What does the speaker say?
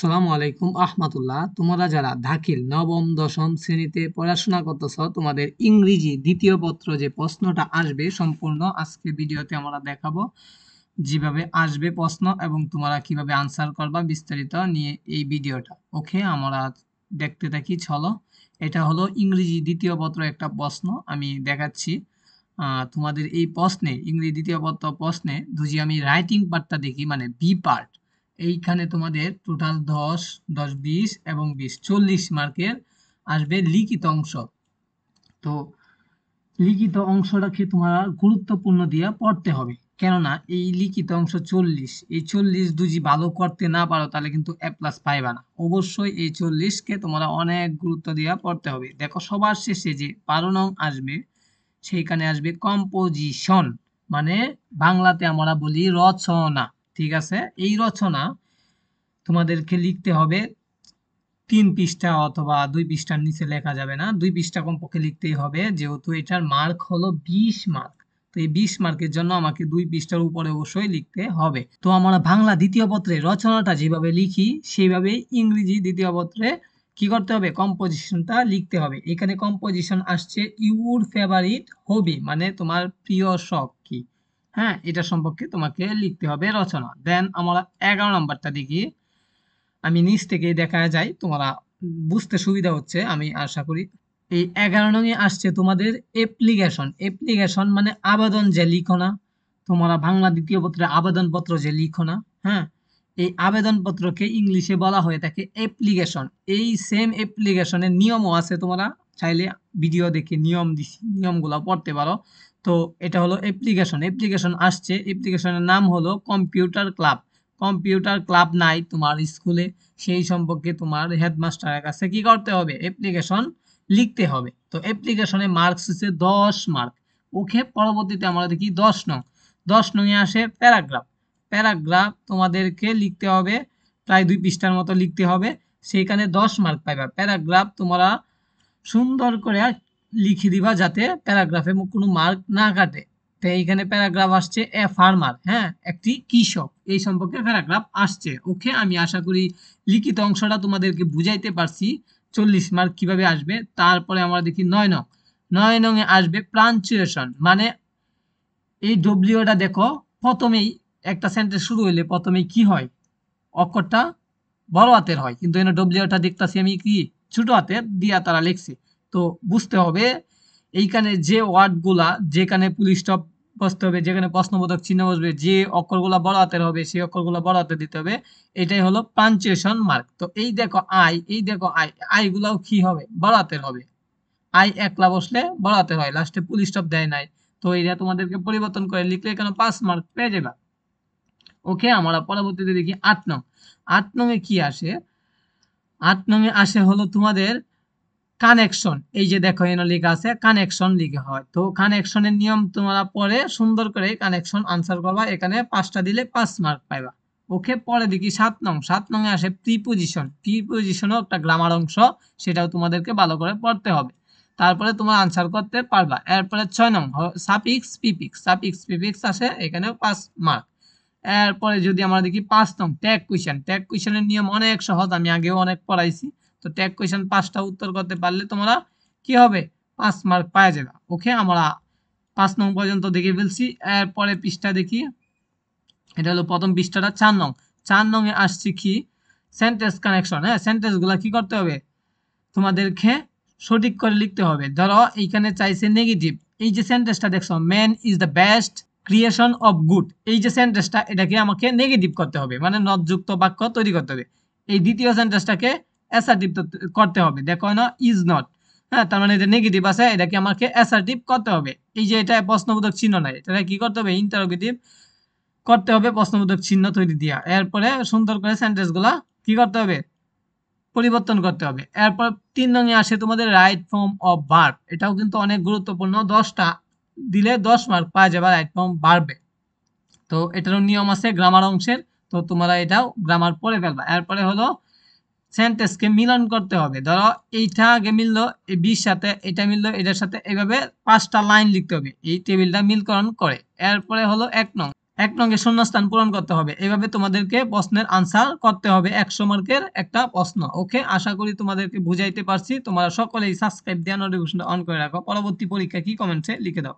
আসসালামু আলাইকুম আহমাতুল্লাহ। তোমরা যারা দাখিল নবম দশম শ্রেণীতে পড়াশোনা করতেছ, তোমাদের ইংরেজি দ্বিতীয় পত্র যে প্রশ্নটা আসবে সম্পূর্ণ আজকে ভিডিওতে আমরা দেখাবো যেভাবে আসবে প্রশ্ন এবং তোমরা কিভাবে আনসার করবা বিস্তারিত নিয়ে এই ভিডিওটা। ওকে, আমরা দেখতে থাকি, চলো। এটা হলো ইংরেজি দ্বিতীয় পত্র একটা প্রশ্ন আমি দেখাচ্ছি। তোমাদের এই প্রশ্নে ইংরেজি দ্বিতীয় পত্র প্রশ্নে যদি আমি রাইটিং পার্টটা দেখি, মানে বি পার্ট, এইখানে তোমাদের টোটাল 10 10 20 এবং 20 40 মার্কের আসবে লিখিত অংশ। তো লিখিত অংশটাকে তোমরা গুরুত্বপূর্ণ দিয়ে পড়তে হবে, কেননা এই লিখিত অংশ 40, এই 40 যদি ভালো করতে না পারো তাহলে কিন্তু এ প্লাস পাইবা না। অবশ্যই এই 40কে তোমরা অনেক গুরুত্ব দিয়ে পড়তে হবে। দেখো, সবার শেষে যে 12 নং আসবে সেইখানে আসবে কম্পোজিশন, মানে বাংলাতে আমরা বলি রচনা। ঠিক আছে, এই রচনা তোমাদেরকে লিখতে হবে 3 পৃষ্ঠা অথবা 2 পৃষ্ঠার নিচে লেখা যাবে না, 2 পৃষ্ঠা কমপক্ষে লিখতেই হবে, যেহেতু এটার মার্ক হলো 20 মার্ক। তো এই 20 মার্কের জন্য আমাকে 2 পৃষ্ঠার উপরে অবশ্যই লিখতে হবে। তো আমরা বাংলা দ্বিতীয় পত্রে রচনাটা যেভাবে লিখি সেইভাবে ইংরেজি দ্বিতীয় পত্রে কি করতে হবে, কম্পোজিশনটা লিখতে হবে। এখানে কম্পোজিশন আসছে ইউর ফেভারিট হবি, মানে তোমার প্রিয় শখ কি। হ্যাঁ, এটা সম্পর্কে তোমাকে লিখতে হবে রচনা। দেন আমরা 11 নাম্বারটা দেখি, আমি নিচ থেকে দেখা যায়, তোমরা বুঝতে সুবিধা হচ্ছে আমি আশা করি। এই 11 নং-এ আসছে তোমাদের অ্যাপ্লিকেশন। অ্যাপ্লিকেশন মানে আবেদন যে লিখো না, তোমরা বাংলা দ্বিতীয় পত্রে আবেদনপত্র যে লিখো না, হ্যাঁ, এই আবেদনপত্রকে ইংলিশে বলা হয়ে থাকে অ্যাপ্লিকেশন। এই সেম অ্যাপ্লিকেশনের নিয়মও আছে, তোমরা চাইলে ভিডিও দেখে নিয়ম দিছি, নিয়মগুলো পড়তে পারো। তো এটা হলো অ্যাপ্লিকেশন। অ্যাপ্লিকেশন আসছে, অ্যাপ্লিকেশনের নাম হলো কম্পিউটার ক্লাব। কম্পিউটার ক্লাব নাই তোমার স্কুলে, সেই সম্পর্কে তোমার হেডমাস্টারের কাছে কি করতে হবে, অ্যাপ্লিকেশন লিখতে হবে। তো অ্যাপ্লিকেশনে মার্কস হচ্ছে 10 মার্ক। ওকে, পরবর্তীতে আমরা দেখি 10 নং। 10 নং এ আসে প্যারাগ্রাফ। প্যারাগ্রাফ তোমাদেরকে লিখতে হবে প্রায় 2 পৃষ্ঠার মতো লিখতে হবে, সেইখানে 10 মার্ক পাইবা। প্যারাগ্রাফ তোমরা সুন্দর করে লিখে দিবা যাতে প্যারাগ্রাফে কোনো মার্ক না কাটে। তো এইখানে প্যারাগ্রাফ আসছে এ ফার্মার, হ্যাঁ, একটি কৃষক, এই সম্পর্কে প্যারাগ্রাফ আসছে। ওকে, আমি আশা করি লিখিত অংশটা তোমাদেরকে বুঝাইতে পারছি 40 মার্ক কিভাবে আসবে। তারপরে আমরা দেখি 9 নং। 9 নং এ আসবে প্রাঞ্চুয়েশন, মানে এই ডব্লিউটা দেখো, প্রথমেই একটা সেন্টেন্স শুরু হইলে প্রথমেই কি হয়, অক্ষরটা বড় হাতের হয়, কিন্তু এখানে ডব্লিউটা দেখতাছি আমি কি ছোট হাতের দিয়া তারা লিখছে। তো বুঝতে হবে এইখানে যে ওয়ার্ডগুলা, যেখানে পুল স্টপ বসতে হবে, যেখানে প্রশ্নবোধক চিহ্ন বসবে, যে অক্ষরগুলা বড় হাতের হবে সেই অক্ষরগুলা বড় হাতে দিতে হবে। এটাই হলো পাঞ্চুয়েশন মার্ক। তো এই দেখো আই, এই দেখো আই, আই গুলাও কি হবে, বড় হাতের হবে। আই একলা বসলে বড় হাতের হয়, লাস্টে পুল স্টপ দেয় নাই। তো এটা তোমাদেরকে পরিবর্তন করে লিখলে এখানে 5 মার্ক পেয়ে যাবে। ওকে, আমরা পরবর্তীতে দেখি 8 নং। 8 নং এ কি আসে, 8 নং এ আসে হলো তোমাদের কানেকশন। এই যে দেখো এখানে লেখা আছে কানেকশন লিখা হয়। তো কানেকশনের নিয়ম তোমরা পরে সুন্দর করে কানেকশন আনসার করবা, এখানে 5টা দিলে 5 মার্ক পাইবা। ওকে, পরে দেখি 7 নং। 7 নং এ আসে প্রিপোজিশন। প্রিপোজিশনও একটা গ্রামার অংশ, সেটাও তোমাদেরকে ভালো করে পড়তে হবে, তারপরে তোমরা আনসার করতে পারবা। এরপরে 6 নং সাফিক্স প্রিফিক্স। সাফিক্স প্রিফিক্স আসে, এখানেও 5 মার্ক। এরপরে যদি আমরা দেখি 5 নং ট্যাগ কুয়েশন। ট্যাগ কুয়েশনের নিয়ম অনেক সহজ, আমি আগেও অনেক পড়াইছি। তো ট্যাগ কোয়েশ্চেন 5টা উত্তর করতে পারলে তোমরা কি হবে, 5 মার্ক পাওয়া যাবে। ওকে, আমরা 5 নং পর্যন্ত দেখে ফেলছি। এরপরে পৃষ্ঠা দেখি, এটা হলো প্রথম পৃষ্ঠাটা 4 নং। 4 নং এ আসছে কি সেন্টেন্স কানেকশন। হ্যাঁ, সেন্টেন্স গুলা কি করতে হবে, তোমাদেরকে সঠিক করে লিখতে হবে। ধরো এইখানে চাইছে নেগেটিভ, এই যে সেন্টেন্সটা দেখছো, man is the best creation of good, এই যে সেন্টেন্সটা, এটাকে আমাকে নেগেটিভ করতে হবে, মানে নটযুক্ত বাক্য তৈরি করতে হবে। এই দ্বিতীয় সেন্টেন্সটাকে অ্যাসার্টিভ করতে হবে, দেখো না ইজ নট, হ্যাঁ, তার মানে এটা নেগেটিভ আছে, এটাকে আমাকে অ্যাসার্টিভ করতে হবে। এই যে এটা প্রশ্নবোধক চিহ্ন নাই, এটা কি করতে হবে, ইন্টারোগেটিভ করতে হবে প্রশ্নবোধক চিহ্ন তৈরি দিয়া। এরপরে সুন্দর করে সেন্টেন্সগুলা কি করতে হবে, পরিবর্তন করতে হবে। এরপর 3 নং এ আসে তোমাদের রাইট ফর্ম অফ ভার্ব। এটাও কিন্তু অনেক গুরুত্বপূর্ণ, 10টা দিলে 10 মার্ক পাওয়া যাবে রাইট ফর্ম ভার্বে। তো এটারও নিয়ম আছে গ্রামার অংশের, তো তোমরা এটাও গ্রামার পড়ে ফেলবা। এরপরে হলো সেন্টেন্সকে মিলন করতে হবে। ধরো এইটা আগে মিললো এই বির সাথে, এটা মিললো এটার সাথে, এইভাবে 5টা লাইন লিখতে হবে, এই টেবিলটা মিলকরণ করে। এরপরে হলো 1 নং 1 নং-এ শূন্যস্থান পূরণ করতে হবে। এভাবে তোমাদেরকে প্রশ্নের আনসার করতে হবে। 100 মার্কের একটা প্রশ্ন। ওকে, আশা করি তোমাদেরকে বুঝাইতে পারছি। তোমরা সকলেই সাবস্ক্রাইব দিয়ে নোটিফিকেশনটা অন করে রাখো। পরবর্তী পরীক্ষা কি কমেন্টসে লিখে দাও।